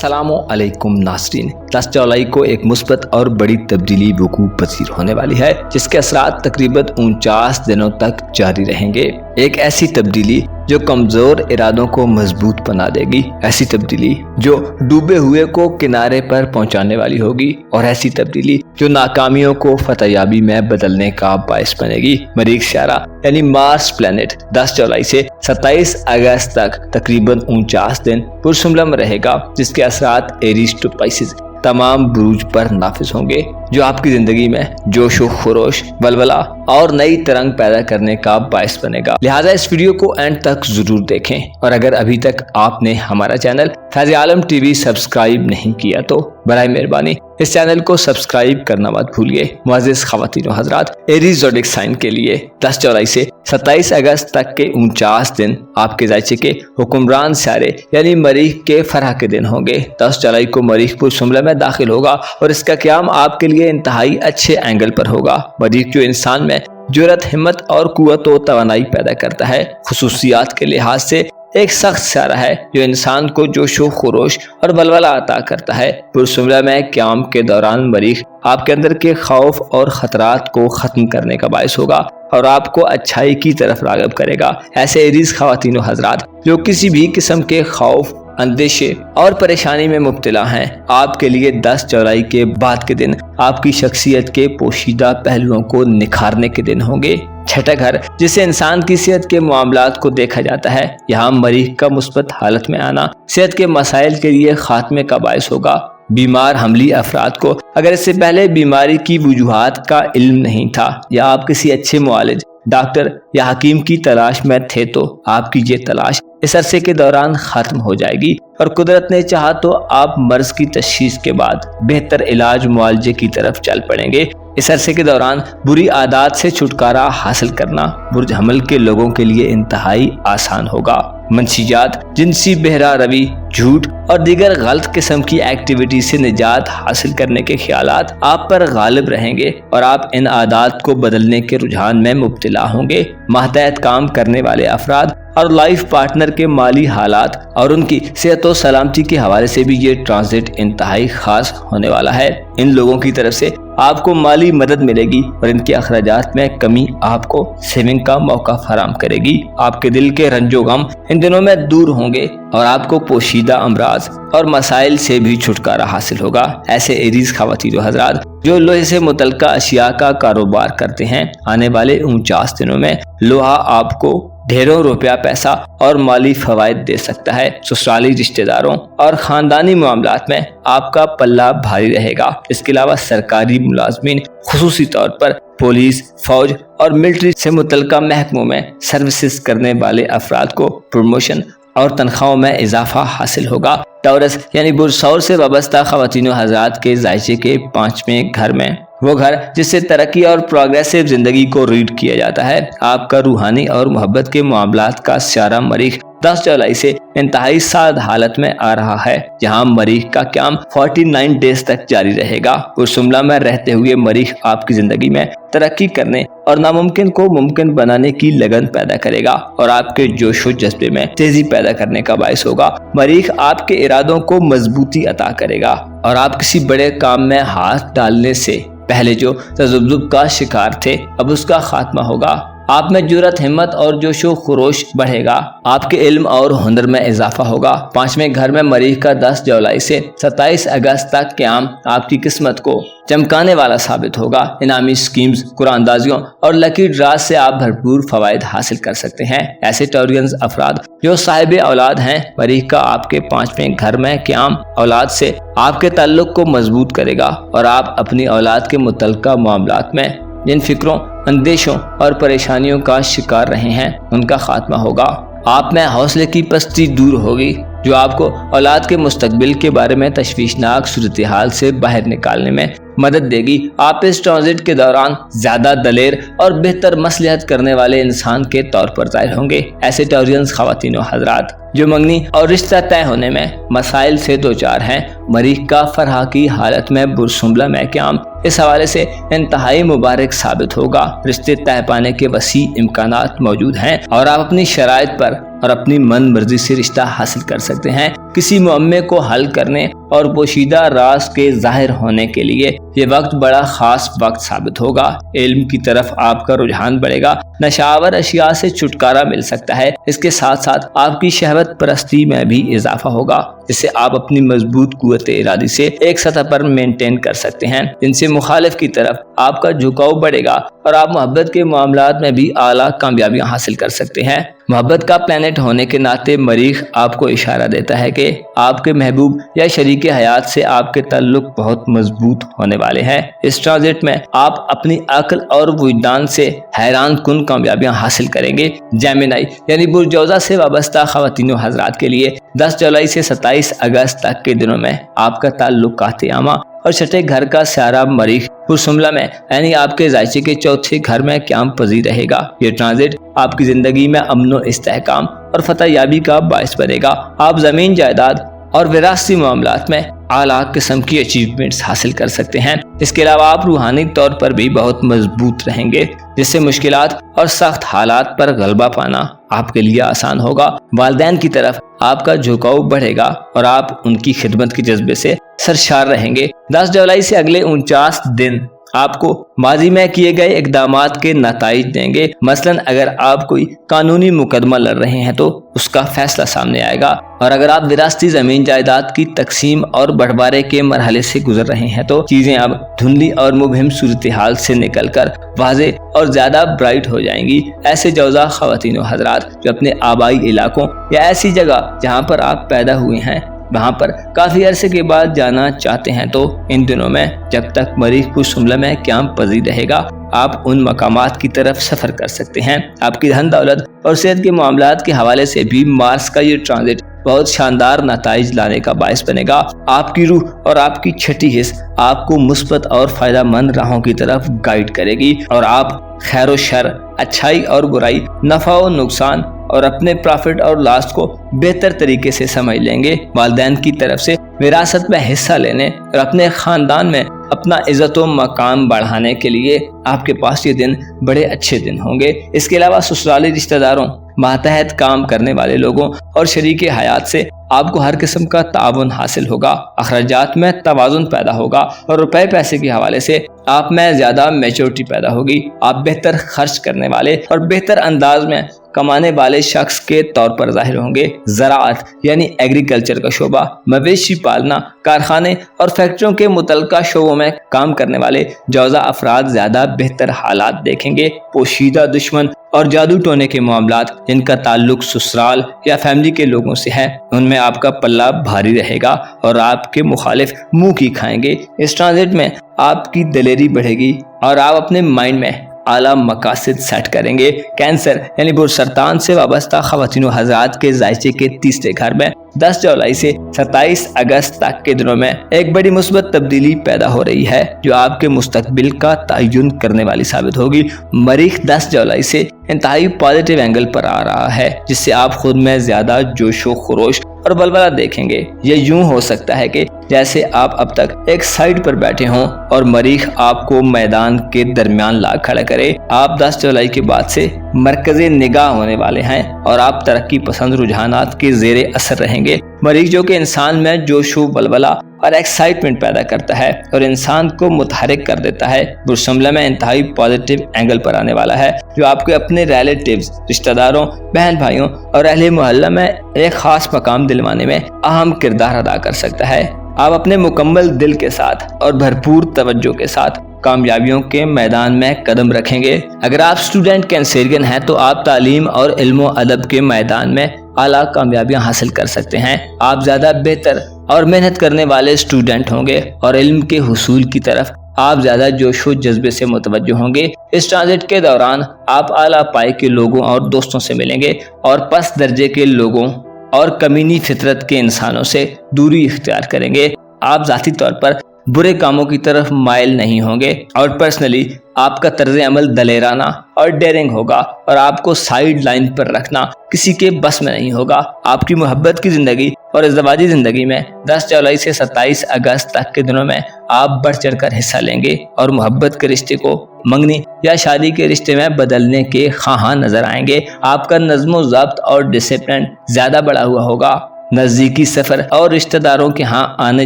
अस्सलाम वालेकुम नाज़रीन। 10 जुलाई को एक मुस्बत और बड़ी तब्दीली वकूअ पज़ीर होने वाली है, जिसके असरात तकरीबन 49 दिनों तक जारी रहेंगे। एक ऐसी तब्दीली जो कमज़ोर इरादों को मजबूत बना देगी, ऐसी तब्दीली जो डूबे हुए को किनारे पर पहुंचाने वाली होगी, और ऐसी तब्दीली जो नाकामियों को फतहयाबी में बदलने का बायस बनेगी। मरीख शारा यानी मार्स प्लैनेट 10 जुलाई से 27 अगस्त तक तकरीबन 49 दिन पुरसुमलम रहेगा, जिसके असरात एरीज टू पाइसेस तमाम बुरूज पर नाफिज होंगे, जो आपकी जिंदगी में जोश व खरोश, बलबला और नई तरंग पैदा करने का बायस बनेगा। लिहाजा इस वीडियो को एंड तक जरूर देखें, और अगर अभी तक आपने हमारा चैनल फैज़ आलम टीवी सब्सक्राइब नहीं किया तो बराए मेहरबानी इस चैनल को सब्सक्राइब करना मत भूलिए। मुअज़्ज़िज़ ख़वातीन व हज़रात, एरीज़ ज़ोडिक साइन के लिए 10 जुलाई से 27 अगस्त तक के 49 दिन आपके ज़ायचे के हुक्मरान सियारे यानी मरीख के फरह के दिन होंगे। 10 जुलाई को मरीख पुरसुमलम में दाखिल होगा और इसका क़याम आपके लिए इंतहाई अच्छे एंगल पर होगा। मरीख जो इंसान में जुर्रत, हिम्मत और कुव्वत व तवानाई पैदा करता है, खुसूसियात के लिहाज से एक सख्त सियारा है जो इंसान को जोश व खरोश और बलबला अता करता है। पुरसुमलम में क़याम के दौरान मरीख आपके अंदर के खौफ और खतरात को ख़त्म करने का बायस होगा और आपको अच्छाई की तरफ राग़िब करेगा। ऐसे एरीज़ ख़वातीन व हज़रात जो किसी भी किस्म के खौफ, अंदेशे और परेशानी में मुब्तला हैं, आपके लिए 10 जुलाई के बाद के दिन आपकी शख्सियत के पोशीदा पहलुओं को निखारने के दिन होंगे। छठा घर, जिसे इंसान की सेहत के मामलात को देखा जाता है, यहाँ मरीख का मुस्बत हालत में आना सेहत के मसाइल के लिए खात्मे का बायस होगा। बीमार हमली अफराद को अगर इससे पहले बीमारी की वजूहात का इल्म नहीं था, या आप किसी अच्छे मुआलिज, डॉक्टर या हकीम की तलाश में थे, तो आपकी ये तलाश इस अरसे के दौरान खत्म हो जाएगी, और कुदरत ने चाहा तो आप मर्ज की तशखीस के बाद बेहतर इलाज मुआलजे की तरफ चल पड़ेंगे। इस अरसे के दौरान बुरी आदत से छुटकारा हासिल करना बुर्ज हमल के लोगों के लिए इंतहाई आसान होगा। मंशियात, जिनसी बहरा रवी, झूठ और दीगर गलत किस्म की एक्टिविटी से निजात हासिल करने के ख्यालात आप पर गालिब रहेंगे, और आप इन आदत को बदलने के रुझान में मुब्तला होंगे। मातहत काम करने वाले अफराद और लाइफ पार्टनर के माली हालात और उनकी सेहत और सलामती के हवाले से भी ये ट्रांजिट इंतहाई खास होने वाला है। इन लोगों की तरफ से आपको माली मदद मिलेगी, और इनके अखराजात में कमी आपको सेविंग का मौका फराम करेगी। आपके दिल के रंजो गम इन दिनों में दूर होंगे, और आपको पोशीदा अमराज और मसाइल से भी छुटकारा हासिल होगा। ऐसे एरीज़ ख़वातीन व हज़रात जो लोहे से मुतल्लिक़ अशिया का कारोबार करते हैं, आने वाले 49 दिनों में लोहा आपको ढेरों रुपया, पैसा और माली फवायद दे सकता है। ससुराली रिश्तेदारों और खानदानी मामलात में आपका पल्ला भारी रहेगा। इसके अलावा सरकारी मुलाजमीन, खुसूसी तौर पर पुलिस, फौज और मिलिट्री से मुतल्लिक़ महकमों में सर्विसेज करने वाले अफराद को प्रमोशन और तनख्वाहों में इजाफा हासिल होगा। टॉरस यानी बुर्ज सौर से वाबस्ता ख़वातीन व हज़रात के ज़ायचे के 5वें घर में, वो घर जिससे तरक्की और प्रोग्रेसिव जिंदगी को रीड किया जाता है, आपका रूहानी और मोहब्बत के मामलात का सियारा मरीख 10 जुलाई से इंतहाई साद हालत में आ रहा है, जहां मरीख का क़याम 49 डेज तक जारी रहेगा। पुरसुमलम में रहते हुए मरीख आपकी जिंदगी में तरक्की करने और नामुमकिन को मुमकिन बनाने की लगन पैदा करेगा, और आपके जोश व जज्बे में तेजी पैदा करने का बायस होगा। मरीख आपके इरादों को मजबूती अता करेगा, और आप किसी बड़े काम में हाथ डालने से पहले जो तज़ब्ज़ुब का शिकार थे, अब उसका खात्मा होगा। आप में जुर्रत, हिम्मत और जोश व खरोश बढ़ेगा। आपके इल्म और हुनर में इजाफा होगा। 5वें घर में मरीख का 10 जुलाई से 27 अगस्त तक क़याम आपकी किस्मत को चमकाने वाला साबित होगा। इनामी स्कीम्स, कुरानदाजियों और लकी ड्रा से आप भरपूर फवायद हासिल कर सकते हैं। ऐसे टॉरियंस अफराद जो साहिब औलाद हैं, मरीख का आपके 5वें घर में क़याम औलाद से आपके ताल्लुक को मजबूत करेगा, और आप अपनी औलाद के मुतल्लिक़ा मामलात में जिन फिक्रों, अंदेशों और परेशानियों का शिकार रहे हैं, उनका खात्मा होगा। आप में हौसले की पस्ती दूर होगी, जो आपको औलाद के मुस्तकबिल के बारे में तशवीशनाक सूरत हाल से बाहर निकालने में मदद देगी। आप इस ट्रांजिट के दौरान ज्यादा दलेर और बेहतर मसलहत करने वाले इंसान के तौर पर जाहिर होंगे। ऐसे टॉरियंस ख़वातीन व हज़रात जो मंगनी और रिश्ता तय होने में मसाइल से दो चार हैं, मरीख का फरहा की हालत में पुरसुमलम में क़याम इस हवाले से इंतहाई मुबारक साबित होगा। रिश्ते तय पाने के वसी इम्कानात मौजूद हैं, और आप अपनी शराइत पर और अपनी मन मर्जी से रिश्ता हासिल कर सकते हैं। किसी मुअम्मे को हल करने और पोशीदा राज के जाहिर होने के लिए ये वक्त बड़ा खास वक्त साबित होगा। इल्म की तरफ आपका रुझान बढ़ेगा, नशावर अशिया से छुटकारा मिल सकता है। इसके साथ साथ आपकी शहवत परस्ती में भी इजाफा होगा, जिससे आप अपनी मजबूत कुव्वत इरादी से एक सतह पर मेंटेन कर सकते हैं। इनसे मुखालिफ की तरफ आपका झुकाव बढ़ेगा और आप मोहब्बत के मामलात में भी आला कामयाबियां हासिल कर सकते हैं। मोहब्बत का प्लैनेट होने के नाते मरीख आपको इशारा देता है कि आपके महबूब या शरीक हयात से आपके ताल्लुक बहुत मजबूत होने वाले हैं। इस ट्रांजिट में आप अपनी अक्ल और वजदान से हैरान कुन कामयाबियां हासिल करेंगे। जेमिनी यानी बुर्जौजा से वाबस्ता ख़वातीन हजरात के लिए 10 जुलाई से 27 अगस्त तक के दिनों में आपका ताल्लुक कातियामा और छठे घर का सारा मरीख पुरसुमला में यानी आपके जायचे के चौथे घर में क्याम पजीर रहेगा। ये ट्रांजिट आपकी जिंदगी में अमन और इस्तेहकाम और फतह याबी का बायस बनेगा। आप जमीन जायदाद और विरासती मामलात में आला किस्म की अचीवमेंट्स हासिल कर सकते हैं। इसके अलावा आप रूहानी तौर पर भी बहुत मजबूत रहेंगे, जिससे मुश्किलात और सख्त हालात पर गलबा पाना आपके लिए आसान होगा। वालिदैन की तरफ आपका झुकाव बढ़ेगा और आप उनकी खिदमत के जज्बे से सरशार रहेंगे। 10 जुलाई से अगले 49 दिन आपको माजी में किए गए इकदामात के नताइज देंगे। मसलन अगर आप कोई कानूनी मुकदमा लड़ रहे हैं तो उसका फैसला सामने आएगा, और अगर आप विरासती जमीन जायदाद की तकसीम और बंटवारे के मरहले से गुजर रहे हैं तो चीजें अब धुंधली और मुबहिम सूरत हाल से निकलकर वाज़े और ज्यादा ब्राइट हो जाएंगी। ऐसे जौजा ख़वातीन व हज़रात जो अपने आबाई इलाकों या ऐसी जगह जहाँ पर आप पैदा हुए हैं वहाँ पर काफी अरसे के बाद जाना चाहते हैं तो इन दिनों में जब तक मरीख पुरसुमला में क्याम पजीर रहेगा आप उन मकामात की तरफ सफर कर सकते हैं। आपकी धन दौलत और सेहत के मामलात के हवाले से भी मार्स का ये ट्रांजिट बहुत शानदार नताइज लाने का बायस बनेगा। आपकी रूह और आपकी छठी हिस्स आपको मुस्बत और फायदामंद राहों की तरफ गाइड करेगी और आप खैर व शर, अच्छाई और बुराई, नफा और नुकसान और अपने प्रॉफिट और लॉस को बेहतर तरीके से समझ लेंगे। वालिदैन की तरफ से विरासत में हिस्सा लेने और अपने खानदान में अपना इज्जत व मकाम बढ़ाने के लिए आपके पास ये दिन बड़े अच्छे दिन होंगे। इसके अलावा ससुराली रिश्तेदारों, मातहत काम करने वाले लोगों और शरीके हयात से आपको हर किस्म का ताउन हासिल होगा। अखराजात में तवाज़ुन पैदा होगा और रुपए पैसे के हवाले से आप में ज्यादा मैच्योरिटी पैदा होगी। आप बेहतर खर्च करने वाले और बेहतर अंदाज में कमाने वाले शख्स के तौर पर जाहिर होंगे। ज़राअत यानी एग्रीकल्चर का शोबा, मवेशी पालना, कारखाने और फैक्ट्रियों के मुतल्लिका शोबों में काम करने वाले जौजा अफराद ज्यादा बेहतर हालात देखेंगे। पोशीदा दुश्मन और जादू टोने के मामलात जिनका ताल्लुक ससुराल या फैमिली के लोगों से है उनमें आपका पल्ला भारी रहेगा और आपके मुखालिफ मुंह की खाएंगे। इस ट्रांजिट में आपकी दिलेरी बढ़ेगी और आप अपने माइंड में आला मकासद सेट करेंगे। कैंसर यानी बुरसरतान से वाबस्ता ख़वातीन व हज़रात के जायचे के तीसरे घर में 10 जुलाई से 27 अगस्त तक के दिनों में एक बड़ी मुस्बत तब्दीली पैदा हो रही है जो आपके मुस्तकबिल का तयन करने वाली साबित होगी। मरीख 10 जुलाई से इंतहाई पॉजिटिव एंगल पर आ रहा है, जिससे आप खुद में ज्यादा जोशो खरोश और बलबला देखेंगे। ये यूं हो सकता है कि जैसे आप अब तक एक साइड पर बैठे हों और मरीख आपको मैदान के दरमियान ला खड़ा करे। आप 10 जुलाई के बाद से मरकज़े निगाह होने वाले हैं और आप तरक्की पसंद रुझानात के ज़ेरे असर रहेंगे। मरीख जो कि इंसान में जोशो बलबला और एक्साइटमेंट पैदा करता है और इंसान को मुतहरिक कर देता है, बुरसुमला में इंतहाई पॉजिटिव एंगल पर आने वाला है जो आपके अपने रिलेटिव्स, रिश्तेदारों, बहन भाइयों और अहले मोहल्ला में एक खास मकाम दिलवाने में अहम किरदार अदा कर सकता है। आप अपने मुकम्मल दिल के साथ और भरपूर तवज्जो के साथ कामयाबियों के मैदान में कदम रखेंगे। अगर आप स्टूडेंट कैंसेरियन हैं तो आप तालीम और इल्म व अदब के मैदान में आला कामयाबियां हासिल कर सकते हैं। आप ज्यादा बेहतर और मेहनत करने वाले स्टूडेंट होंगे और इल्म के हुसूल की तरफ आप ज्यादा जोशो जज्बे से मुतवज्जो होंगे। इस ट्रांजिट के दौरान आप आला पाए के लोगों और दोस्तों से मिलेंगे और पस दर्जे के लोगों और कमीनी फितरत के इंसानों से दूरी इख्तियार करेंगे। आप जाती तौर पर برے کاموں کی طرف مائل نہیں ہوں گے اور پرسنلی آپ کا طرز عمل دلیرانہ اور ڈیرنگ ہوگا اور آپ کو سائیڈ لائن پر رکھنا کسی کے بس میں نہیں ہوگا۔ آپ کی محبت کی زندگی اور ازدواجی زندگی میں 10 جولائی سے 27 اگست تک کے دنوں میں آپ بڑھ چڑھ کر حصہ لیں گے اور محبت کے رشتے کو منگنی یا شادی کے رشتے میں بدلنے کے خواہاں نظر آئیں گے۔ آپ کا نظم و ضبط اور ڈسپلن زیادہ بڑھا ہوا ہوگا۔ نزدیکی سفر اور رشتہ داروں کے ہاں آنے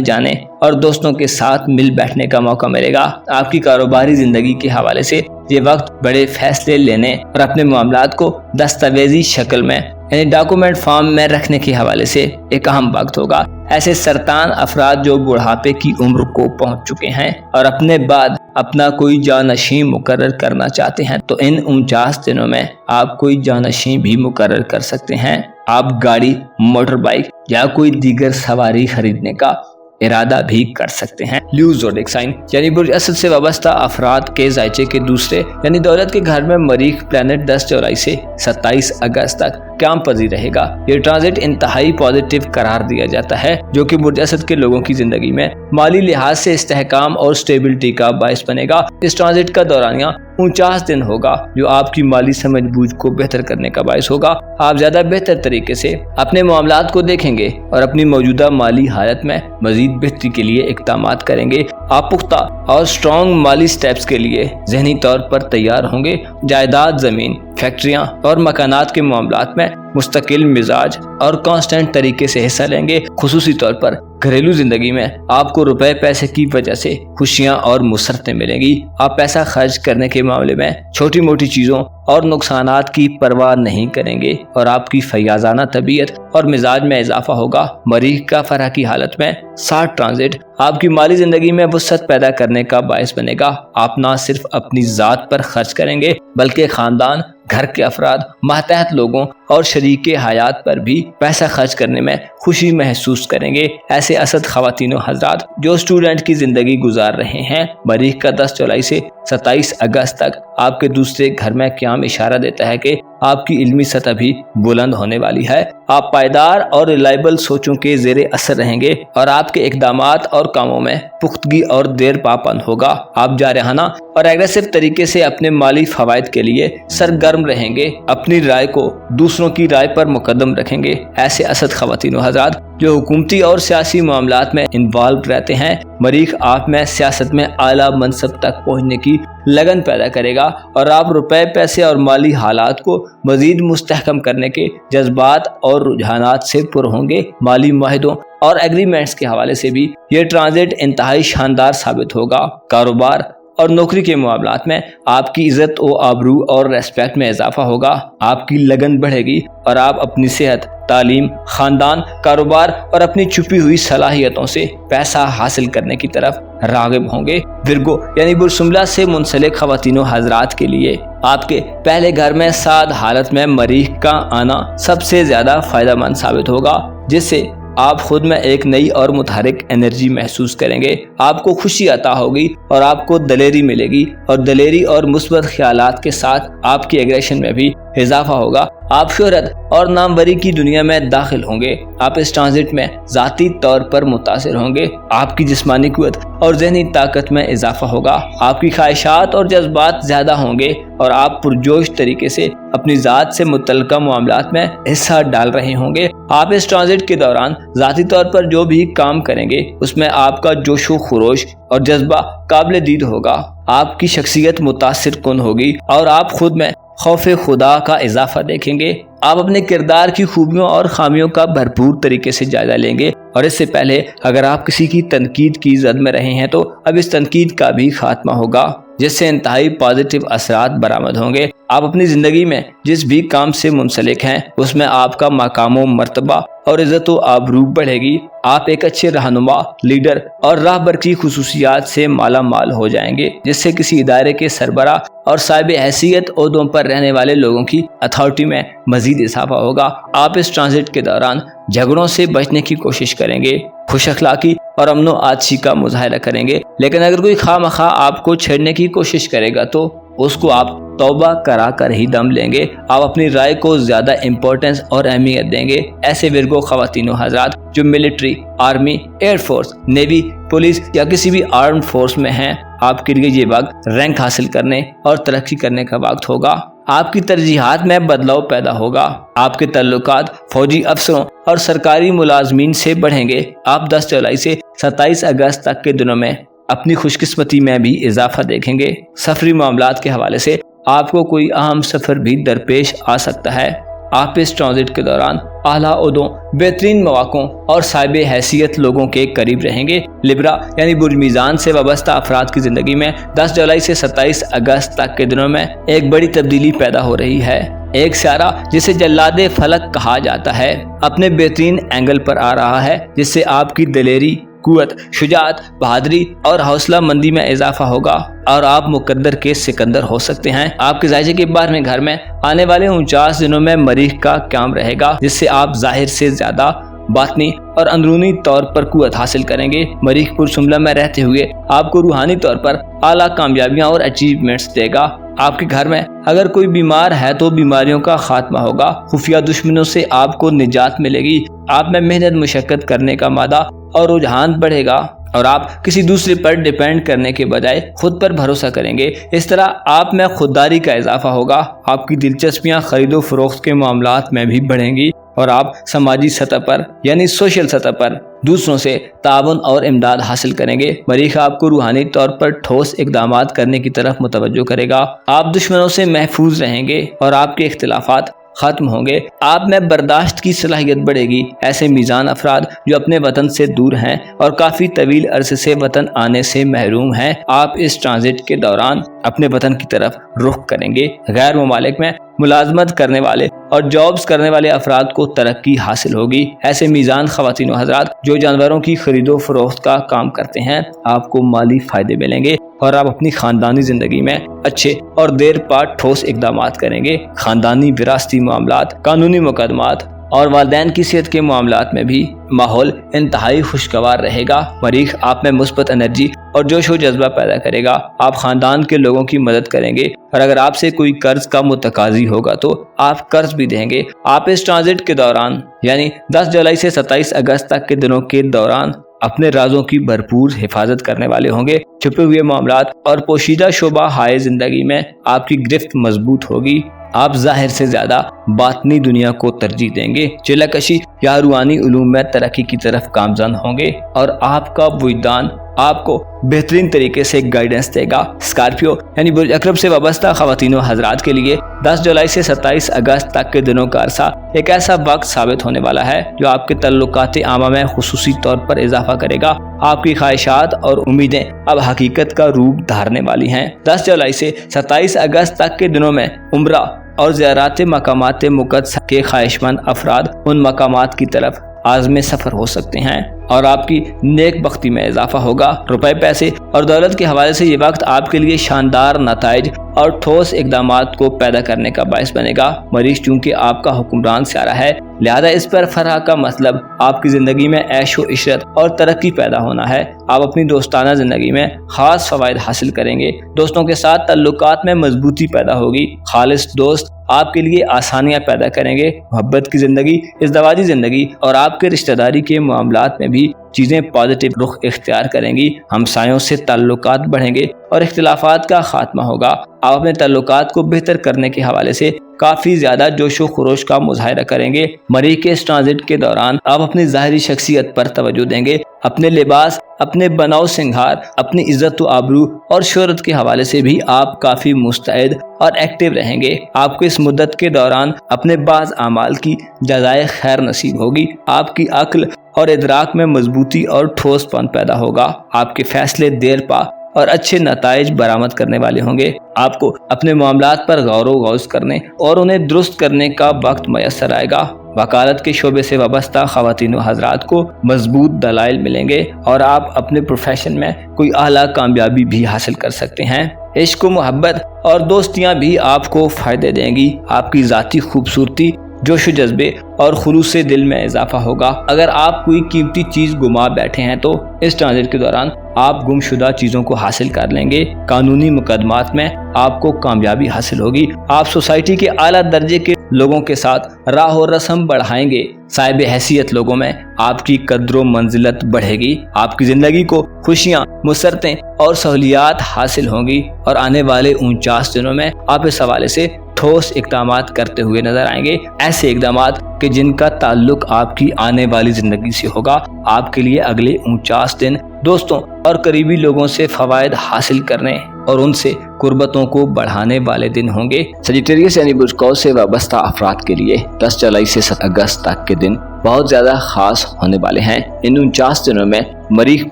جانے اور دوستوں کے ساتھ مل بیٹھنے کا موقع ملے گا۔ آپ کی کاروباری زندگی کے حوالے سے یہ وقت بڑے فیصلے لینے اور اپنے معاملات کو دستاویزی شکل میں یعنی ڈاکومنٹ فارم میں رکھنے کے حوالے سے ایک اہم وقت ہوگا۔ ایسے سرطان افراد جو بڑھاپے کی عمر کو پہنچ چکے ہیں اور اپنے بعد اپنا کوئی جانشین مقرر کرنا چاہتے ہیں تو ان 49 دنوں میں آپ کوئی جانشین بھی مقرر کر سکتے ہیں۔ آپ گاڑی، موٹر بائک یا کوئی دیگر سواری خریدنے کا ارادہ بھی کر سکتے ہیں۔ لیو زوڈیک سائن یعنی برج اسد سے وابستہ افراد کے ذائچے کے دوسرے یعنی دولت کے گھر میں مریخ پلانٹ 10 جولائی سے 27 اگست تک قیام پذیر رہے گا۔ یہ ٹرانزٹ انتہائی پازیٹیو قرار دیا جاتا ہے جو کہ برج اسد کے لوگوں کی زندگی میں مالی لحاظ سے استحکام اور سٹیبلٹی کا باعث بنے گا۔ اس ٹرانزٹ کا دورانیہ 49 دن ہوگا جو آپ کی مالی سمجھ بوجھ کو بہتر کرنے کا باعث ہوگا۔ آپ زیادہ بہتر طریقے سے اپنے معاملات کو دیکھیں گے اور اپنی موجودہ مالی حالت میں مزید بہتری کے لیے اقدامات کریں گے۔ آپ پختہ اور سٹرونگ مالی سٹیپس کے لیے ذہنی طور پر تیار ہوں گے۔ جائیداد، زمین، فیکٹریاں اور مکانات کے معاملات میں مستقل مزاج اور کانسٹنٹ طریقے سے حصہ لیں گے۔ خصوصی طور پر گھریلو زندگی میں آپ کو روپے پیسے کی وجہ سے خوشیاں اور مسرتیں ملیں گی۔ آپ پیسہ خرچ کرنے کے معاملے میں چھوٹی موٹی چیزوں اور نقصانات کی پرواہ نہیں کریں گے اور آپ کی فیاضانہ طبیعت اور مزاج میں اضافہ ہوگا۔ مریخ کا فرح کی حالت میں 60 ٹرانزٹ آپ کی مالی زندگی میں وسعت پیدا کرنے کا باعث بنے گا۔ آپ نہ صرف اپنی ذات پر خرچ کریں گے بلکہ خاندان، گھر کے افراد، ماتحت لوگوں اور شریک حیات پر بھی پیسہ خرچ کرنے میں خوشی محسوس کریں گے۔ ایسے اسد خواتین و حضرات جو اسٹوڈنٹ کی زندگی گزار رہے ہیں، مریخ کا 10 جولائی سے 27 اگست تک آپ کے دوسرے گھر میں قیام اشارہ دیتا ہے کہ آپ کی علمی سطح بھی بلند ہونے والی ہے۔ آپ پائیدار اور ریلائبل سوچوں کے زیر اثر رہیں گے اور آپ کے اقدامات اور کاموں میں پختگی اور دیر پاپند ہوگا۔ آپ جارحانہ اور ایگریسو طریقے سے اپنے مالی فوائد کے لیے سرگرم رہیں گے، اپنی رائے کو دوسروں کی رائے پر مقدم رکھیں گے۔ ایسے اسد خواتین و حضرات جو حکومتی اور سیاسی معاملات میں انوالو رہتے ہیں، مریخ آپ میں سیاست میں اعلیٰ منصب تک پہنچنے کی لگن پیدا کرے گا اور آپ روپے پیسے اور مالی حالات کو مزید مستحکم کرنے کے جذبات اور رجحانات سے پر ہوں گے۔ مالی معاہدوں اور ایگریمنٹس کے حوالے سے بھی یہ ٹرانزٹ انتہائی شاندار ثابت ہوگا۔ کاروبار اور نوکری کے معاملات میں آپ کی عزت و آبرو اور ریسپیکٹ میں اضافہ ہوگا۔ آپ کی لگن بڑھے گی اور آپ اپنی صحت، تعلیم، خاندان، کاروبار اور اپنی چھپی ہوئی صلاحیتوں سے پیسہ حاصل کرنے کی طرف راغب ہوں گے۔ ورگو یعنی برج شملہ سے منسلک خواتین و حضرات کے لیے آپ کے پہلے گھر میں سعد حالت میں مریخ کا آنا سب سے زیادہ فائدہ مند ثابت ہوگا، جس سے آپ خود میں ایک نئی اور متحرک انرجی محسوس کریں گے۔ آپ کو خوشی عطا ہوگی اور آپ کو دلیری ملے گی اور دلیری اور مثبت خیالات کے ساتھ آپ کی ایگریشن میں بھی اضافہ ہوگا۔ آپ شہرت اور ناموری کی دنیا میں داخل ہوں گے۔ آپ اس ٹرانزٹ میں ذاتی طور پر متاثر ہوں گے۔ آپ کی جسمانی قوت اور ذہنی طاقت میں اضافہ ہوگا۔ آپ کی خواہشات اور جذبات زیادہ ہوں گے اور آپ پرجوش طریقے سے اپنی ذات سے متعلقہ معاملات میں حصہ ڈال رہے ہوں گے۔ آپ اس ٹرانزٹ کے دوران ذاتی طور پر جو بھی کام کریں گے اس میں آپ کا جوش و خروش اور جذبہ قابل دید ہوگا۔ آپ کی شخصیت متاثر کن ہوگی اور آپ خود میں خوف خدا کا اضافہ دیکھیں گے۔ آپ اپنے کردار کی خوبیوں اور خامیوں کا بھرپور طریقے سے جائزہ لیں گے اور اس سے پہلے اگر آپ کسی کی تنقید کی زد میں رہے ہیں تو اب اس تنقید کا بھی خاتمہ ہوگا، جس سے انتہائی پازیٹیو اثرات برآمد ہوں گے۔ آپ اپنی زندگی میں جس بھی کام سے منسلک ہیں اس میں آپ کا مقام و مرتبہ اور عزت و آبرو بڑھے گی۔ آپ ایک اچھے رہنما، لیڈر اور راہبر کی خصوصیات سے مالا مال ہو جائیں گے، جس سے کسی ادارے کے سربراہ اور صاحب حیثیت عہدوں پر رہنے والے لوگوں کی اتھارٹی میں مزید اضافہ ہوگا۔ آپ اس ٹرانزٹ کے دوران جھگڑوں سے بچنے کی کوشش کریں گے، خوش اخلاقی اور امن و آجزی کا مظاہرہ کریں گے، لیکن اگر کوئی خواہ مخواہ آپ کو چھیڑنے کی کوشش کرے گا تو اس کو آپ توبہ کرا کر ہی دم لیں گے۔ آپ اپنی رائے کو زیادہ امپورٹنس اور اہمیت دیں گے۔ ایسے ورگو خواتین و حضرات جو military, army, air force, navy, police یا کسی بھی آرم فورس میں ہیں، آپ کے لیے یہ وقت رینک حاصل کرنے اور ترقی کرنے کا وقت ہوگا۔ آپ کی ترجیحات میں بدلاؤ پیدا ہوگا۔ آپ کے تعلقات فوجی افسروں اور سرکاری ملازمین سے بڑھیں گے۔ آپ 10 جولائی سے 27 اگست تک کے دنوں میں اپنی خوش قسمتی میں بھی اضافہ دیکھیں گے۔ سفری معاملات کے حوالے سے آپ کو کوئی اہم سفر بھی درپیش آ سکتا ہے۔ آپ اس ٹرانزٹ کے دوران اعلیٰ عہدوں، بہترین مواقع اور صاحب حیثیت لوگوں کے قریب رہیں گے۔ لبرا یعنی برج میزان سے وابستہ افراد کی زندگی میں 10 جولائی سے 27 اگست تک کے دنوں میں ایک بڑی تبدیلی پیدا ہو رہی ہے۔ ایک سیارہ جسے جلاد فلک کہا جاتا ہے اپنے بہترین اینگل پر آ رہا ہے، جس سے آپ کی دلیری، قوت، شجاعت، بہادری اور حوصلہ مندی میں اضافہ ہوگا اور آپ مقدر کے سکندر ہو سکتے ہیں۔ آپ کے ذائقے کے 12ویں گھر میں آنے والے 49 دنوں میں مریخ کا قیام رہے گا، جس سے آپ ظاہر سے زیادہ باطنی اور اندرونی طور پر قوت حاصل کریں گے۔ مریخ پرسملہ میں رہتے ہوئے آپ کو روحانی طور پر اعلیٰ کامیابیاں اور اچیومنٹس دے گا۔ آپ کے گھر میں اگر کوئی بیمار ہے تو بیماریوں کا خاتمہ ہوگا۔ خفیہ دشمنوں سے آپ کو نجات ملے گی۔ آپ میں محنت مشقت کرنے کا مادہ اور رجحان بڑھے گا اور آپ کسی دوسرے پر ڈیپینڈ کرنے کے بجائے خود پر بھروسہ کریں گے۔ اس طرح آپ میں خودداری کا اضافہ ہوگا۔ آپ کی دلچسپیاں خرید و فروخت کے معاملات میں بھی بڑھیں گی اور آپ سماجی سطح پر یعنی سوشل سطح پر دوسروں سے تعاون اور امداد حاصل کریں گے۔ مریخ آپ کو روحانی طور پر ٹھوس اقدامات کرنے کی طرف متوجہ کرے گا۔ آپ دشمنوں سے محفوظ رہیں گے اور آپ کے اختلافات ختم ہوں گے۔ آپ میں برداشت کی صلاحیت بڑھے گی۔ ایسے میزان افراد جو اپنے وطن سے دور ہیں اور کافی طویل عرصے سے وطن آنے سے محروم ہیں، آپ اس ٹرانزٹ کے دوران اپنے وطن کی طرف رخ کریں گے۔ غیر ممالک میں ملازمت کرنے والے اور جابز کرنے والے افراد کو ترقی حاصل ہوگی۔ ایسے میزان خواتین و حضرات جو جانوروں کی خرید و فروخت کا کام کرتے ہیں، آپ کو مالی فائدے ملیں گے اور آپ اپنی خاندانی زندگی میں اچھے اور دیر پا ٹھوس اقدامات کریں گے۔ خاندانی وراثتی معاملات، قانونی مقدمات اور والدین کی صحت کے معاملات میں بھی ماحول انتہائی خوشگوار رہے گا۔ مریخ آپ میں مثبت انرجی اور جوش و جذبہ پیدا کرے گا۔ آپ خاندان کے لوگوں کی مدد کریں گے اور اگر آپ سے کوئی قرض کا متقاضی ہوگا تو آپ قرض بھی دیں گے۔ آپ اس ٹرانزٹ کے دوران یعنی 10 جولائی سے 27 اگست تک کے دنوں کے دوران اپنے رازوں کی بھرپور حفاظت کرنے والے ہوں گے۔ چھپے ہوئے معاملات اور پوشیدہ شعبہ ہائے زندگی میں آپ کی گرفت مضبوط ہوگی۔ آپ ظاہر سے زیادہ باطنی دنیا کو ترجیح دیں گے۔ چلہ کشی یا روحانی علوم میں ترقی کی طرف گامزن ہوں گے اور آپ کا وجدان آپ کو بہترین طریقے سے گائیڈنس دے گا۔ اسکارپیو یعنی برج اکرب سے وابستہ خواتین و حضرات کے لیے 10 جولائی سے 27 اگست تک کے دنوں کا عرصہ ایک ایسا وقت ثابت ہونے والا ہے جو آپ کے تعلقات عامہ میں خصوصی طور پر اضافہ کرے گا۔ آپ کی خواہشات اور امیدیں اب حقیقت کا روپ دھارنے والی ہیں۔ 10 جولائی سے 27 اگست تک کے دنوں میں عمرہ اور زیارات مقامات مقدسہ کے خواہشمند افراد ان مقامات کی طرف عازم سفر ہو سکتے ہیں اور آپ کی نیک بختی میں اضافہ ہوگا۔ روپے، پیسے اور دولت کے حوالے سے یہ وقت آپ کے لیے شاندار نتائج اور ٹھوس اقدامات کو پیدا کرنے کا باعث بنے گا۔ مریخ چونکہ آپ کا حکمران سیارہ ہے، لہذا اس پر فرح کا مطلب آپ کی زندگی میں عیش و عشرت اور ترقی پیدا ہونا ہے۔ آپ اپنی دوستانہ زندگی میں خاص فوائد حاصل کریں گے۔ دوستوں کے ساتھ تعلقات میں مضبوطی پیدا ہوگی۔ خالص دوست آپ کے لیے آسانیاں پیدا کریں گے۔ محبت کی زندگی، ازدواجی زندگی اور آپ کے رشتہ داری کے معاملات میں بھی چیزیں پازیٹیو رخ اختیار کریں گی۔ ہمسایوں سے تعلقات بڑھیں گے اور اختلافات کا خاتمہ ہوگا۔ آپ اپنے تعلقات کو بہتر کرنے کے حوالے سے کافی زیادہ جوش و خروش کا مظاہرہ کریں گے۔ مریخ کے اس ٹرانزٹ کے دوران آپ اپنی ظاہری شخصیت پر توجہ دیں گے۔ اپنے لباس، اپنے بناؤ سنگھار، اپنی عزت و آبرو اور شہرت کے حوالے سے بھی آپ کافی مستعد اور ایکٹیو رہیں گے۔ آپ کو اس مدت کے دوران اپنے بعض اعمال کی جزائے خیر نصیب ہوگی۔ آپ کی عقل اور ادراک میں مضبوطی اور ٹھوس پن پیدا ہوگا۔ آپ کے فیصلے دیر پا اور اچھے نتائج برآمد کرنے والے ہوں گے۔ آپ کو اپنے معاملات پر غور و غوض کرنے اور انہیں درست کرنے کا وقت میسر آئے گا۔ وکالت کے شعبے سے وابستہ خواتین و حضرات کو مضبوط دلائل ملیں گے اور آپ اپنے پروفیشن میں کوئی اعلیٰ کامیابی بھی حاصل کر سکتے ہیں۔ عشق و محبت اور دوستیاں بھی آپ کو فائدے دیں گی۔ آپ کی ذاتی خوبصورتی जोश जज्बे और खुलूस दिल में इजाफा होगा। अगर आप कोई कीमती चीज गुमा बैठे हैं तो इस ट्रांजिट के दौरान आप गुमशुदा चीजों को हासिल कर लेंगे। कानूनी मुकदमात में आपको कामयाबी हासिल होगी। आप सोसाइटी के आला दर्जे के लोगों के साथ राह और रस्म बढ़ाएंगे। साहिब हैसियत लोगों में आपकी कद्र मंजिलत बढ़ेगी। आपकी जिंदगी को खुशियां, मुसरतें और सहूलियात हासिल होंगी और आने वाले 49 दिनों में आप इस हवाले से ठोस इक़दामात करते हुए नजर आएंगे। ऐसे इक़दामात कि जिनका ताल्लुक आपकी आने वाली जिंदगी से होगा। आपके लिए अगले 49 दिन दोस्तों और करीबी लोगों से फवायद हासिल करने और उनसे कुर्बतों को बढ़ाने वाले दिन होंगे। सजिटेरियस यानी बुर्ज कौस से वाबस्ता अफराद के लिए 10 जुलाई से 7 अगस्त तक के दिन बहुत ज्यादा खास होने वाले हैं। इन 49 दिनों में मरीख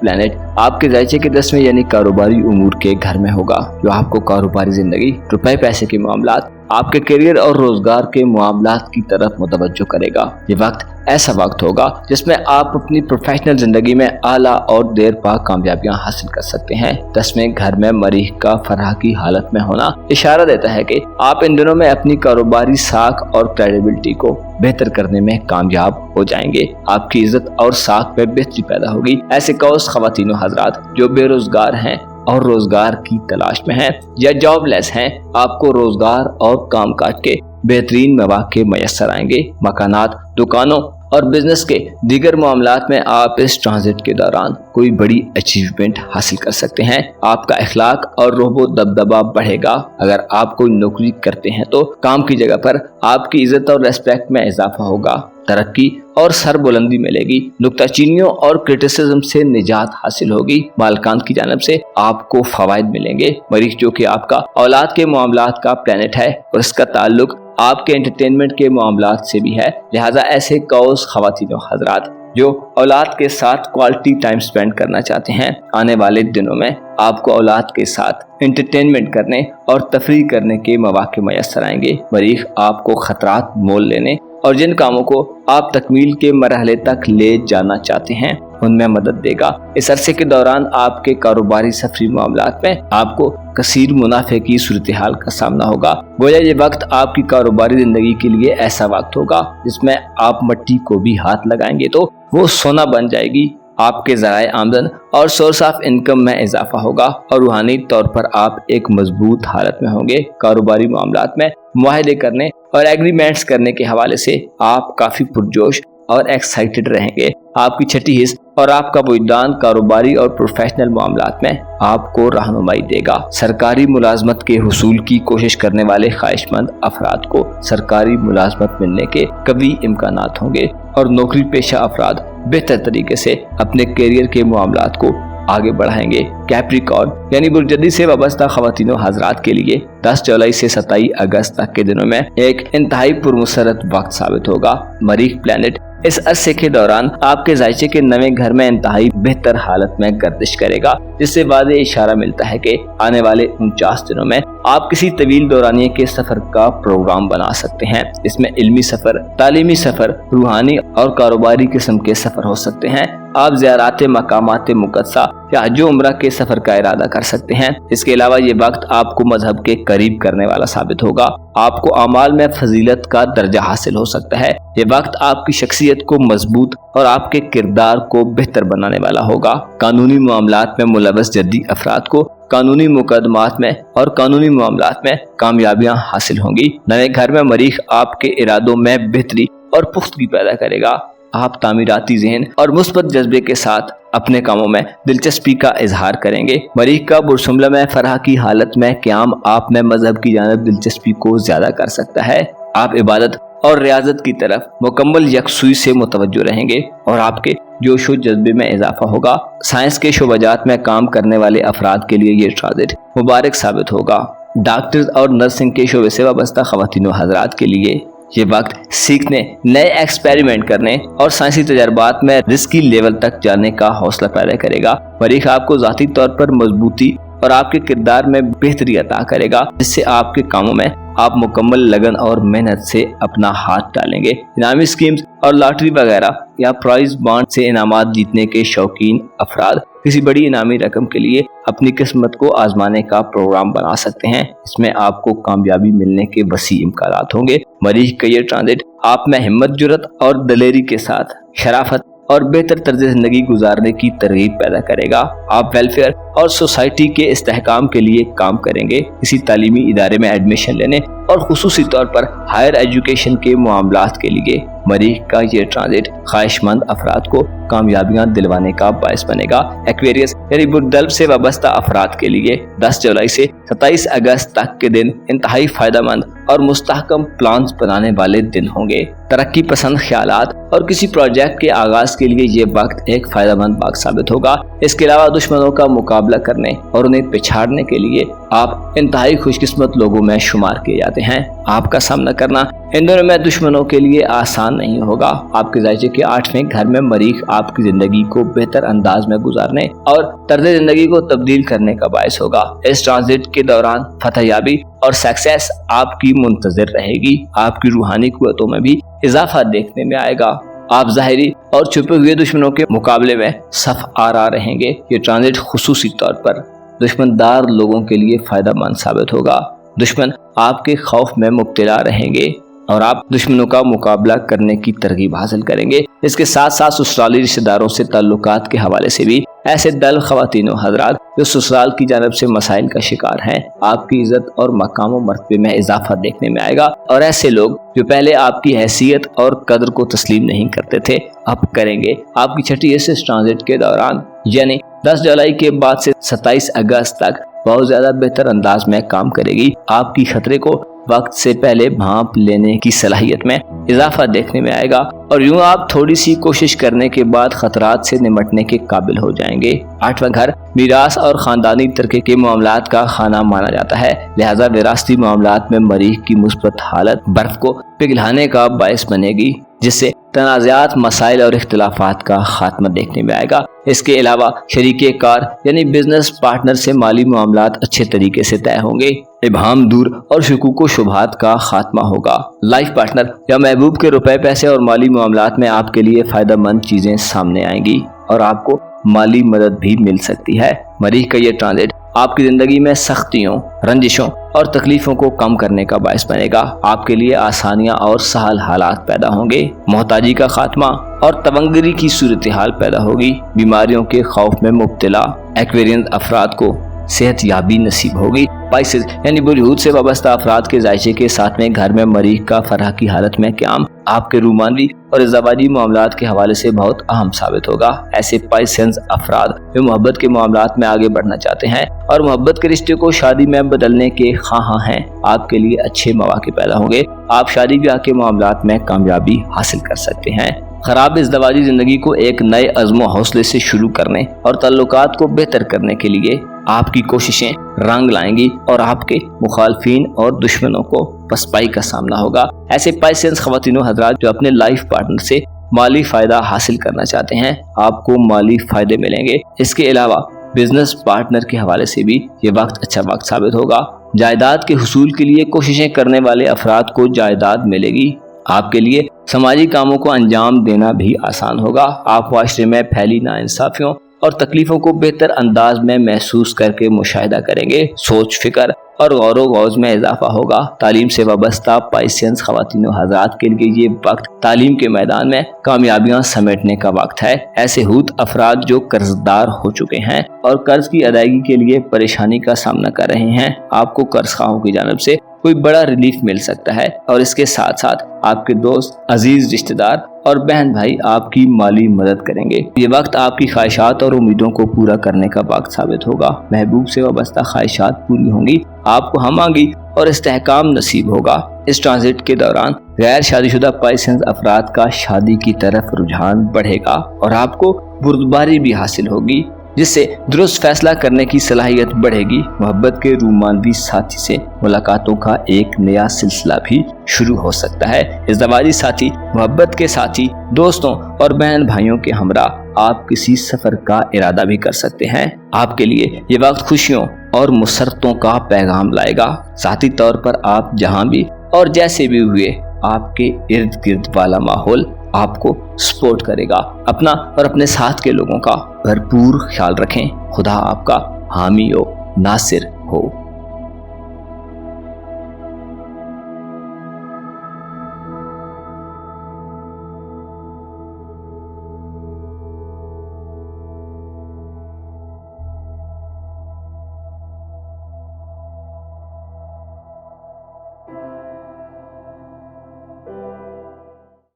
प्लैनेट आपके ज़ायचे के 10वें यानी कारोबारी उमूर के घर में होगा, जो आपको कारोबारी जिंदगी, रुपए पैसे के मामलात, आपके करियर और रोजगार के मामलात की तरफ मुतवज्जो करेगा। ये वक्त ऐसा वक्त होगा जिसमें आप अपनी प्रोफेशनल जिंदगी में आला और देर पा कामयाबियां हासिल कर सकते हैं। 10वें घर में मरीख का फराह की हालत में होना इशारा देता है कि आप इन दिनों में अपनी कारोबारी साख और क्रेडिबिलिटी को बेहतर करने में कामयाब हो जाएंगे। आपकी इज्जत और साख में बेहतरी पैदा होगी। ऐसे कौस ख़वातीन व हज़रात जो बेरोजगार हैं और रोजगार की तलाश में हैं या जॉबलेस हैं, आपको रोजगार और काम काज के बेहतरीन मौके मैसर आएंगे। मकानात, दुकानों और बिजनेस के दीगर मामलात में आप इस ट्रांजिट के दौरान कोई बड़ी अचीवमेंट हासिल कर सकते हैं। आपका अखलाक और रोबो दबदबा बढ़ेगा। अगर आप कोई नौकरी करते हैं तो काम की जगह पर आपकी इज्जत और रेस्पेक्ट में इजाफा होगा। तरक्की और सरबुलंदी मिलेगी। नुक्ताचीनियों और क्रिटिसिज्म से निजात हासिल होगी। मालकान की जानिब से आपको फवायद मिलेंगे। मरीख जो कि आपका औलाद के मामलात का प्लैनेट है और इसका ताल्लुक आपके एंटरटेनमेंट के मामलात से भी है, लिहाजा ऐसे कौस ख़वातीन व हज़रात जो औलाद के साथ क्वालिटी टाइम स्पेंड करना चाहते हैं, आने वाले दिनों में आपको औलाद के साथ एंटरटेनमेंट करने और तफरीह करने के मौके मैसर आएंगे। मरीख आपको खतरात मोल लेने और जिन कामों को आप तकमील के मरहले तक ले जाना चाहते हैं उनमें मदद देगा। इस अरसे के दौरान आपके कारोबारी सफरी मामलात में आपको कसीर मुनाफे की सूरत हाल का सामना होगा। गोया ये वक्त आपकी कारोबारी जिंदगी के लिए ऐसा वक्त होगा जिसमें आप मट्टी को भी हाथ लगाएंगे तो वो सोना बन जाएगी। आपके ज़राए आमदन और सोर्स ऑफ इनकम में इजाफा होगा और रूहानी तौर पर आप एक मजबूत हालत में होंगे। कारोबारी मामलात में मुआहदे करने और एग्रीमेंट्स करने के हवाले से आप काफ़ी पुरजोश और एक्साइटेड रहेंगे। आपकी छठी हिस्स और आपका वजदान कारोबारी और प्रोफेशनल मामलात में आपको रहनुमाई देगा। सरकारी मुलाजमत के हुसूल की कोशिश करने वाले ख्वाहिशमंद अफराद को सरकारी मुलाजमत मिलने के कभी इम्कानात होंगे और नौकरी पेशा अफराद बेहतर तरीके से अपने करियर के मामलात को आगे बढ़ाएंगे। कैप्रिकॉर्न यानी बुर्जदी से वाबस्ता ख़वातीन व हज़रात के लिए 10 जुलाई से 27 अगस्त तक के दिनों में एक इंतहाई पुरमसरत वक्त साबित होगा। मरीख प्लैनेट इस अरसे के दौरान आपके ज़ायचे के नवे घर में इंतहाई बेहतर हालत में गर्दिश करेगा, जिससे वाज़े इशारा मिलता है कि आने वाले 49 दिनों में आप किसी तवील दौरानिये के सफर का प्रोग्राम बना सकते हैं। इसमें इल्मी सफर, तालीमी सफर, रूहानी और कारोबारी किस्म के सफर हो सकते हैं। आप ज़ियाराते मकामात मुक़द्दसा या हज उम्रा के सफर का इरादा कर सकते हैं। इसके अलावा ये वक्त आपको मजहब के करीब करने वाला साबित होगा। आपको अमाल में फजीलत का दर्जा हासिल हो सकता है। ये वक्त आपकी शख्सियत को मजबूत और आपके किरदार को बेहतर बनाने वाला होगा। कानूनी मामलात में मुलव्वस जद्दी अफराद को कानूनी मुकदमात में और कानूनी मामलात में कामयाबियां हासिल होंगी। नए घर में मरीख आपके इरादों में बेहतरी और पुख्तगी पैदा करेगा। आप तामीराती ज़हन और मुस्बत जज्बे के साथ अपने कामों में दिलचस्पी का इजहार करेंगे। मरीख का बुरसुमला में फराह की हालत में क़याम आप में मजहब की जानिब दिलचस्पी को ज्यादा कर सकता है। आप इबादत और रियाजत की तरफ मुकम्मल यकसुई से मुतवज्जो रहेंगे और आपके जोश व जज्बे में इजाफा होगा। साइंस के शोबाजात में काम करने वाले अफराद के लिए ये ट्रांजिट मुबारक साबित होगा। डॉक्टर्स और नर्सिंग के शोबे से वाबस्ता ख़वातीन व हज़रात के लिए ये वक्त सीखने, नए एक्सपेरिमेंट करने और साइंसी तजर्बात में रिस्की लेवल तक जाने का हौसला पैदा करेगा। मरीख आपको ज़ाती तौर पर मजबूती और आपके किरदार में बेहतरी अता करेगा, जिससे आपके कामों में आप मुकम्मल लगन और मेहनत से अपना हाथ डालेंगे। इनामी स्कीम्स और लॉटरी वगैरह या प्राइज बॉन्ड से इनामात जीतने के शौकीन अफराद किसी बड़ी इनामी रकम के लिए अपनी किस्मत को आजमाने का प्रोग्राम बना सकते हैं। इसमें आपको कामयाबी मिलने के वसी इम्कानात होंगे। मरीख का ये ट्रांजिट आप में हिम्मत, जुर्रत और दलेरी के साथ शराफत और बेहतर तर्ज ज़िंदगी गुजारने की तरगीब पैदा करेगा। आप वेलफेयर और सोसाइटी के इस्तेहकाम के लिए काम करेंगे। किसी तालीमी इदारे में एडमिशन लेने और खुसूसी तौर पर हायर एजुकेशन के मामलात के लिए मरीख का ये ट्रांजिट ख्वाहिशमंद अफराद को कामयाबियां दिलवाने का बायस बनेगा। एक्वेरियस यानी बुर्दल्ब से वाबस्ता अफराद के लिए 10 जुलाई से 27 अगस्त तक के दिन इंतहाई फायदेमंद और मुस्तहकम प्लान्स बनाने वाले दिन होंगे। तरक्की पसंद ख्यालात और किसी प्रोजेक्ट के आगाज के लिए ये वक्त एक फायदेमंद वक्त साबित होगा। इसके अलावा दुश्मनों का मुकाबला करने और उन्हें पिछाड़ने के लिए आप इंतहाई खुशकिस्मत लोगों में शुमार किए जाते हैं। आपका सामना करना इन दिनों में दुश्मनों के लिए आसान नहीं होगा। आपके ज़ायचे के 8वें घर में मरीख आपकी जिंदगी को बेहतर अंदाज में गुजारने और तर्ज जिंदगी को तब्दील करने का बायस होगा। इस ट्रांजिट के दौरान फतहयाबी और सक्सेस आपकी मुंतज़िर रहेगी। आपकी रूहानी कुव्वतों में भी इजाफा देखने में आएगा। आप ज़ाहिरी और छुपे हुए दुश्मनों के मुकाबले में सफ आरा रहेंगे। ये ट्रांजिट खुसूसी तौर पर दुश्मनदार लोगों के लिए फायदेमंद साबित होगा। दुश्मन आपके खौफ में मुब्तला रहेंगे और आप दुश्मनों का मुकाबला करने की तरगीब हासिल करेंगे। इसके साथ साथ ससुराली रिश्तेदारों से ताल्लुकात के हवाले से भी ऐसे दल ख़वातीनो हज़रात जो ससुराल की जानब से मसाइल का शिकार हैं, आपकी इज्जत और मकाम व मर्तबे में इजाफा देखने में आएगा। और ऐसे लोग जो पहले आपकी हैसियत और कदर को तस्लीम नहीं करते थे, अब करेंगे। आपकी छठी इस ट्रांजिट के दौरान यानी 10 जुलाई के बाद से 27 अगस्त तक बहुत ज़्यादा बेहतर अंदाज में काम करेगी। आपकी खतरे को वक्त से पहले भांप लेने की सलाहियत में इजाफा देखने में आएगा और यूं आप थोड़ी सी कोशिश करने के बाद खतरात से निमटने के काबिल हो जाएंगे। 8वां घर मीरास और खानदानी तरक्की के मामलात का खाना माना जाता है, लिहाजा विरासती मामलात में मरीख की मुस्बत हालत बर्फ को पिघलाने का बायस बनेगी, जिससे तनाज़ात, मसाइल और इख्तिलाफात का खात्मा देखने में आएगा। इसके अलावा शरीके कार यानी बिजनेस पार्टनर से माली मामलात अच्छे तरीके से तय होंगे। इबहाम दूर और शुकूक व शुबहात का खात्मा होगा। लाइफ पार्टनर या महबूब के रुपए, पैसे और माली मामलात में आपके लिए फायदेमंद चीजें सामने आएंगी और आपको माली मदद भी मिल सकती है। मरीख का ये ट्रांजिट आपकी जिंदगी में सख्तियों, रंजिशों और तकलीफों को कम करने का बायस बनेगा। आपके लिए आसानियां और सहल हालात पैदा होंगे। मोहताजी का खात्मा और तवंगरी की सूरत हाल पैदा होगी। बीमारियों के खौफ में मुब्तला एक्वेरियस अफराद को सेहत याबी नसीब होगी। पाइसेस यानी बुलहूद से वाबस्ता अफराद के जायचे के 7वें घर में मरीख का फराह की हालत में क़याम आपके रूमानवी और इज़्ज़ावाजी मामलात के हवाले से बहुत अहम साबित होगा। ऐसे पाइसेंस अफराद जो मोहब्बत के मामलात में आगे बढ़ना चाहते हैं और मोहब्बत के रिश्ते को शादी में बदलने के ख़्वाह हैं, आपके लिए अच्छे मौके पैदा होंगे। आप शादी ब्याह के मामलात में कामयाबी हासिल कर सकते हैं। खराब इज़्ज़ावाजी ज़िंदगी को एक नए अज़्म व हौसले से शुरू करने और ताल्लुकात को बेहतर करने के लिए आपकी कोशिशें रंग लाएंगी और आपके मुखालफीन और दुश्मनों को पसपाई का सामना होगा। ऐसे पाइसेंस ख़वातीनो हज़रात जो अपने लाइफ पार्टनर से माली फ़ायदा हासिल करना चाहते हैं, आपको माली फ़ायदे मिलेंगे। इसके अलावा बिजनेस पार्टनर के हवाले से भी ये वक्त अच्छा वक्त साबित होगा। जायदाद के हुसूल के लिए कोशिशें करने वाले अफराद को जायदाद मिलेगी। आपके लिए समाजी कामों को अंजाम देना भी आसान होगा। आप माशरे में फैली नाइंसाफियों और तकलीफों को बेहतर अंदाज में महसूस करके मुशाहिदा करेंगे। सोच, फिक्र और गौर व गौज में इजाफा होगा। तालीम से वाबस्ता पाइसेंस ख़वातीनो हज़रात के लिए ये वक्त तालीम के मैदान में कामयाबियां समेटने का वक्त है। ऐसे हूत अफराद जो कर्जदार हो चुके हैं और कर्ज की अदायगी के लिए परेशानी का सामना कर रहे हैं, आपको कर्ज खाहों की जानब से कोई बड़ा रिलीफ मिल सकता है और इसके साथ साथ आपके दोस्त, अजीज रिश्तेदार और बहन भाई आपकी माली मदद करेंगे। ये वक्त आपकी ख्वाहिशात और उम्मीदों को पूरा करने का वक्त साबित होगा। महबूब से वाबस्ता ख्वाहिशात पूरी होंगी, आपको हमआंगी और इस्तेहकाम नसीब होगा। इस ट्रांजिट के दौरान गैर शादीशुदा पाइसेंस अफराद का शादी की तरफ रुझान बढ़ेगा और आपको बुर्दबारी भी हासिल होगी, जिससे दुरुस्त फैसला करने की सलाहियत बढ़ेगी। मोहब्बत के रूमानवी साथी से मुलाकातों का एक नया सिलसिला भी शुरू हो सकता है। इज़्ज़ावाजी साथी, मोहब्बत के साथी, दोस्तों और बहन भाइयों के हमरा आप किसी सफर का इरादा भी कर सकते हैं। आपके लिए ये वक्त खुशियों اور مسرتوں کا پیغام لائے گا۔ ذاتی طور پر آپ جہاں بھی اور جیسے بھی ہوئے، آپ کے ارد گرد والا ماحول آپ کو سپورٹ کرے گا۔ اپنا اور اپنے ساتھ کے لوگوں کا بھرپور خیال رکھیں۔ خدا آپ کا حامی و ناصر ہو۔